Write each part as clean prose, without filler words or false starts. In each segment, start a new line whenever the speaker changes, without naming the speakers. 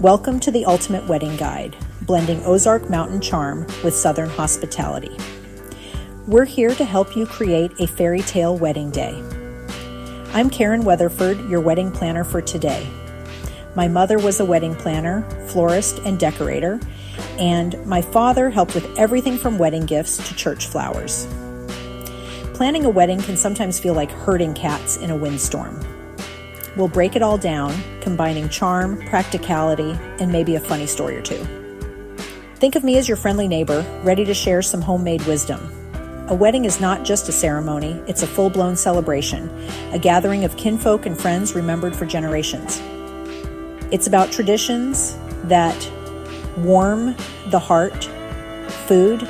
Welcome to the Ultimate Wedding Guide, blending Ozark mountain charm with Southern hospitality. We're here to help you create a fairy tale wedding day. I'm Karen Weatherford, your wedding planner for today. My mother was a wedding planner, florist, and decorator, and my father helped with everything from wedding gifts to church flowers. Planning a wedding can sometimes feel like herding cats in a windstorm. We'll break it all down, combining charm, practicality, and maybe a funny story or two. Think of me as your friendly neighbor, ready to share some homemade wisdom. A wedding is not just a ceremony, it's a full-blown celebration, a gathering of kinfolk and friends remembered for generations. It's about traditions that warm the heart, food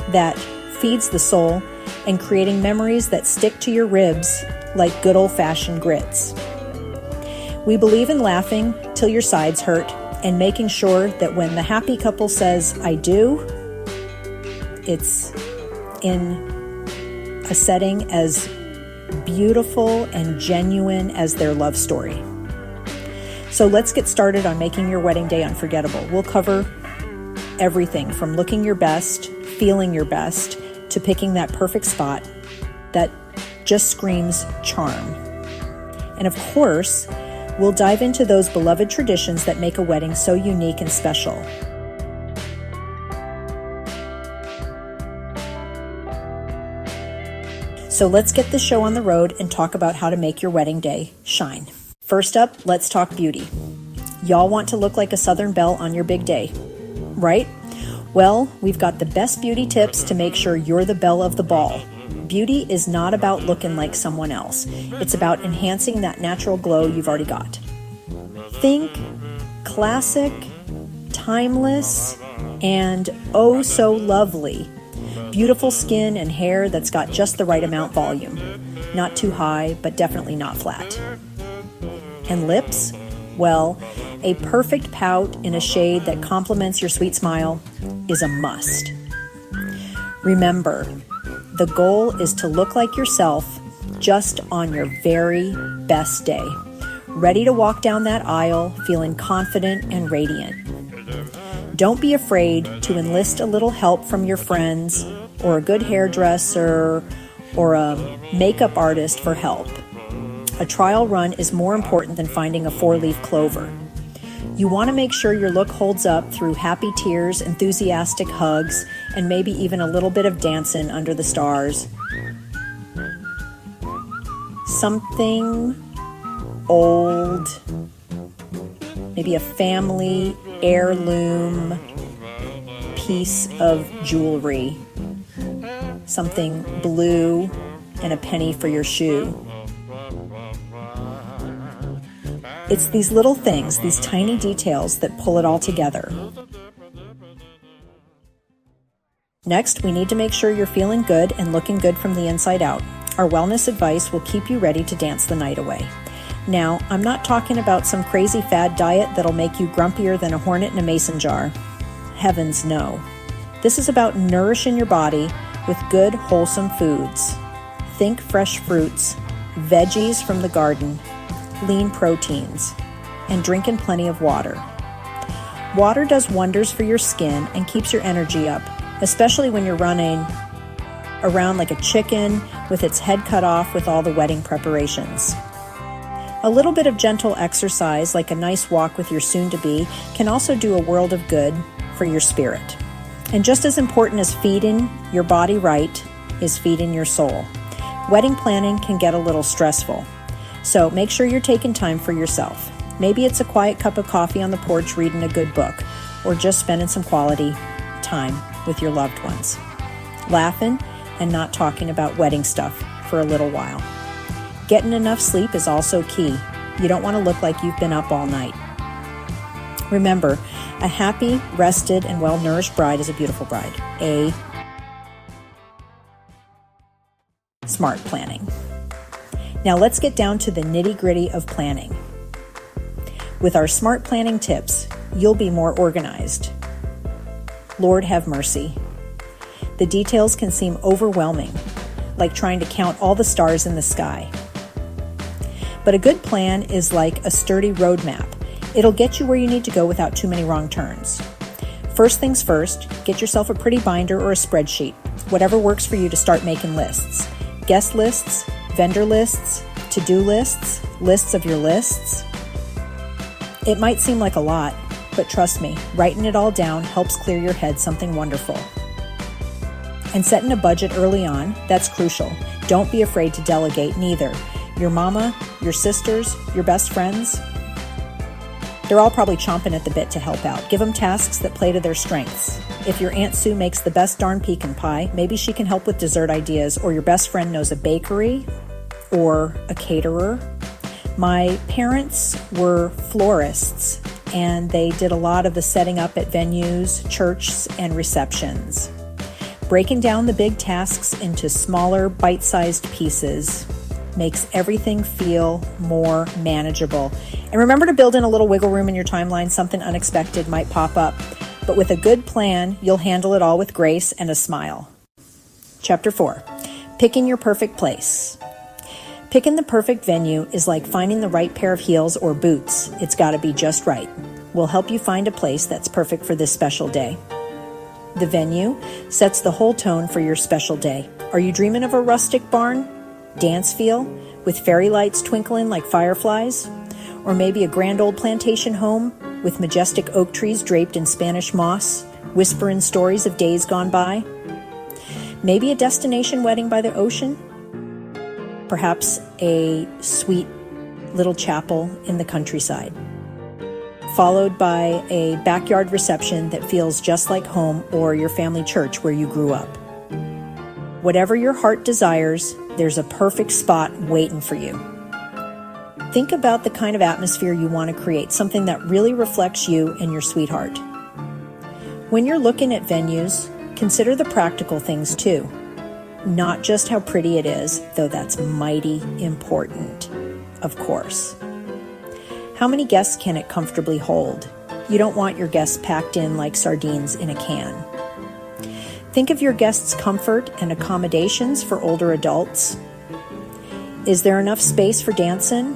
that feeds the soul, and creating memories that stick to your ribs like good old-fashioned grits. We believe in laughing till your sides hurt and making sure that when the happy couple says, "I do," it's in a setting as beautiful and genuine as their love story. So let's get started on making your wedding day unforgettable. We'll cover everything from looking your best, feeling your best, to picking that perfect spot that just screams charm. And of course, we'll dive into those beloved traditions that make a wedding so unique and special. So let's get the show on the road and talk about how to make your wedding day shine. First up, let's talk beauty. Y'all want to look like a Southern belle on your big day, right? Well, we've got the best beauty tips to make sure you're the belle of the ball. Beauty is not about looking like someone else. It's about enhancing that natural glow you've already got. Think classic, timeless, and oh so lovely. Beautiful skin and hair that's got just the right amount volume. Not too high, but definitely not flat. And lips? Well, a perfect pout in a shade that complements your sweet smile is a must. Remember, the goal is to look like yourself just on your very best day, ready to walk down that aisle feeling confident and radiant. Don't be afraid to enlist a little help from your friends or a good hairdresser or a makeup artist for help. A trial run is more important than finding a four-leaf clover. You want to make sure your look holds up through happy tears, enthusiastic hugs, and maybe even a little bit of dancing under the stars. Something old, maybe a family heirloom piece of jewelry, something blue, and a penny for your shoe. It's these little things, these tiny details that pull it all together. Next, we need to make sure you're feeling good and looking good from the inside out. Our wellness advice will keep you ready to dance the night away. Now, I'm not talking about some crazy fad diet that'll make you grumpier than a hornet in a mason jar. Heavens no. This is about nourishing your body with good, wholesome foods. Think fresh fruits, veggies from the garden, lean proteins, and drinking plenty of water. Water does wonders for your skin and keeps your energy up, especially when you're running around like a chicken with its head cut off with all the wedding preparations. A little bit of gentle exercise, like a nice walk with your soon-to-be, can also do a world of good for your spirit. And just as important as feeding your body right is feeding your soul. Wedding planning can get a little stressful. So make sure you're taking time for yourself. Maybe it's a quiet cup of coffee on the porch reading a good book, or just spending some quality time with your loved ones. Laughing and not talking about wedding stuff for a little while. Getting enough sleep is also key. You don't want to look like you've been up all night. Remember, a happy, rested, and well-nourished bride is a beautiful bride. A smart planning. Now let's get down to the nitty-gritty of planning. With our smart planning tips, you'll be more organized. Lord have mercy. The details can seem overwhelming, like trying to count all the stars in the sky. But a good plan is like a sturdy roadmap. It'll get you where you need to go without too many wrong turns. First things first, get yourself a pretty binder or a spreadsheet, whatever works for you to start making lists. Guest lists, vendor lists, to-do lists, lists of your lists. It might seem like a lot, but trust me, writing it all down helps clear your head something wonderful. And setting a budget early on, that's crucial. Don't be afraid to delegate neither. Your mama, your sisters, your best friends, they're all probably chomping at the bit to help out. Give them tasks that play to their strengths. If your Aunt Sue makes the best darn pecan pie, maybe she can help with dessert ideas, or your best friend knows a bakery or a caterer. My parents were florists, and they did a lot of the setting up at venues, churches, and receptions. Breaking down the big tasks into smaller, bite-sized pieces makes everything feel more manageable. And remember to build in a little wiggle room in your timeline. Something unexpected might pop up. But with a good plan, you'll handle it all with grace and a smile. Chapter 4, picking your perfect place. Picking the perfect venue is like finding the right pair of heels or boots. It's got to be just right. We'll help you find a place that's perfect for this special day. The venue sets the whole tone for your special day. Are you dreaming of a rustic barn? Dance feel with fairy lights twinkling like fireflies? Or maybe a grand old plantation home with majestic oak trees draped in Spanish moss, whispering stories of days gone by? Maybe a destination wedding by the ocean? Perhaps a sweet little chapel in the countryside, followed by a backyard reception that feels just like home or your family church where you grew up. Whatever your heart desires, there's a perfect spot waiting for you. Think about the kind of atmosphere you want to create, something that really reflects you and your sweetheart. When you're looking at venues, consider the practical things too. Not just how pretty it is, though that's mighty important, of course. How many guests can it comfortably hold? You don't want your guests packed in like sardines in a can. Think of your guests' comfort and accommodations for older adults. Is there enough space for dancing,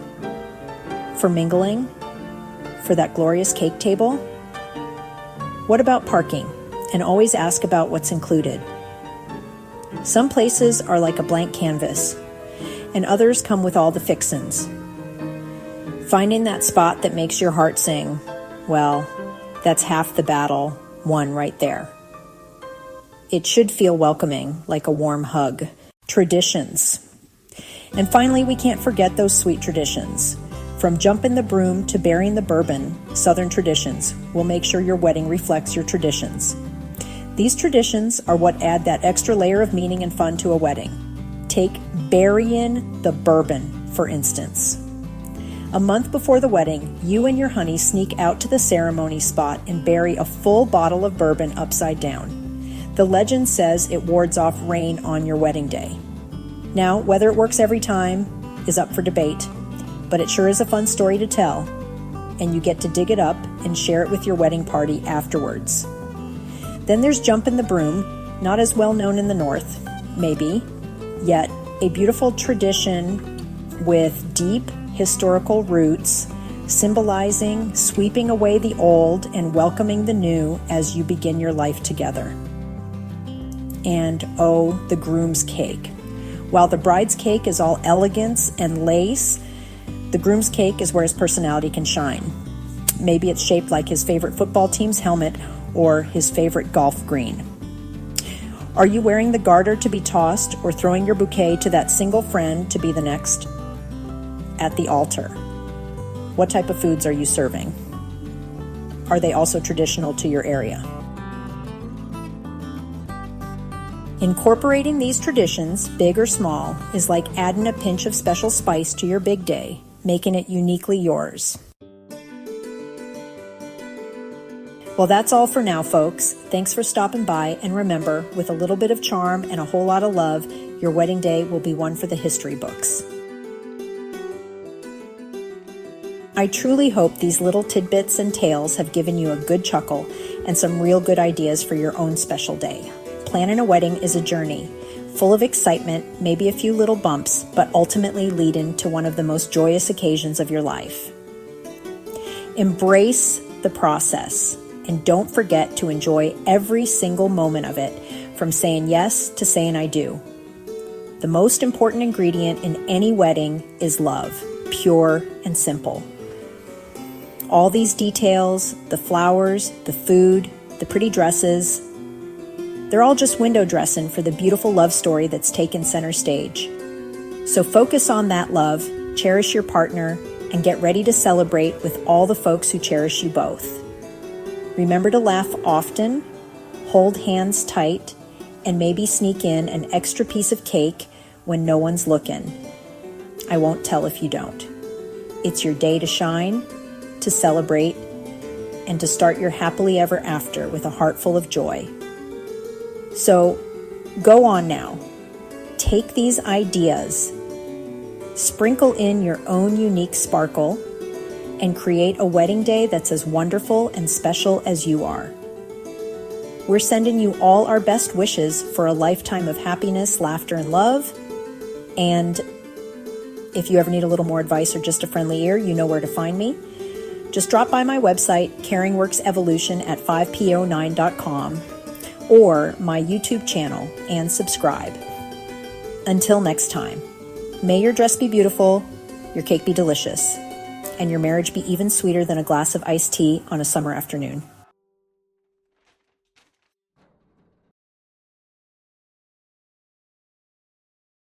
for mingling, for that glorious cake table? What about parking? And always ask about what's included. Some places are like a blank canvas, and others come with all the fixins. Finding that spot that makes your heart sing, well, that's half the battle won right there. It should feel welcoming, like a warm hug. Traditions. And finally, we can't forget those sweet traditions. From jumping the broom to burying the bourbon, Southern traditions will make sure your wedding reflects your traditions. These traditions are what add that extra layer of meaning and fun to a wedding. Take burying the bourbon, for instance. A month before the wedding, you and your honey sneak out to the ceremony spot and bury a full bottle of bourbon upside down. The legend says it wards off rain on your wedding day. Now, whether it works every time is up for debate, but it sure is a fun story to tell, and you get to dig it up and share it with your wedding party afterwards. Then there's jumping the broom, not as well known in the North, maybe, yet a beautiful tradition with deep historical roots, symbolizing sweeping away the old and welcoming the new as you begin your life together. And oh, the groom's cake. While the bride's cake is all elegance and lace, the groom's cake is where his personality can shine. Maybe it's shaped like his favorite football team's helmet or his favorite golf green. Are you wearing the garter to be tossed or throwing your bouquet to that single friend to be the next at the altar? What type of foods are you serving? Are they also traditional to your area? Incorporating these traditions, big or small, is like adding a pinch of special spice to your big day, making it uniquely yours. Well, that's all for now, folks. Thanks for stopping by, and remember, with a little bit of charm and a whole lot of love, your wedding day will be one for the history books. I truly hope these little tidbits and tales have given you a good chuckle and some real good ideas for your own special day. Planning a wedding is a journey, full of excitement, maybe a few little bumps, but ultimately leading to one of the most joyous occasions of your life. Embrace the process and don't forget to enjoy every single moment of it, from saying yes to saying I do. The most important ingredient in any wedding is love, pure and simple. All these details, the flowers, the food, the pretty dresses, they're all just window dressing for the beautiful love story that's taken center stage. So focus on that love, cherish your partner, and get ready to celebrate with all the folks who cherish you both. Remember to laugh often, hold hands tight, and maybe sneak in an extra piece of cake when no one's looking. I won't tell if you don't. It's your day to shine, to celebrate, and to start your happily ever after with a heart full of joy. So go on now. Take these ideas, sprinkle in your own unique sparkle, and create a wedding day that's as wonderful and special as you are. We're sending you all our best wishes for a lifetime of happiness, laughter, and love. And if you ever need a little more advice or just a friendly ear, you know where to find me. Just drop by my website, caringworksevolution at 5po9.com, or my YouTube channel and subscribe. Until next time, may your dress be beautiful, your cake be delicious, and your marriage be even sweeter than a glass of iced tea on a summer afternoon.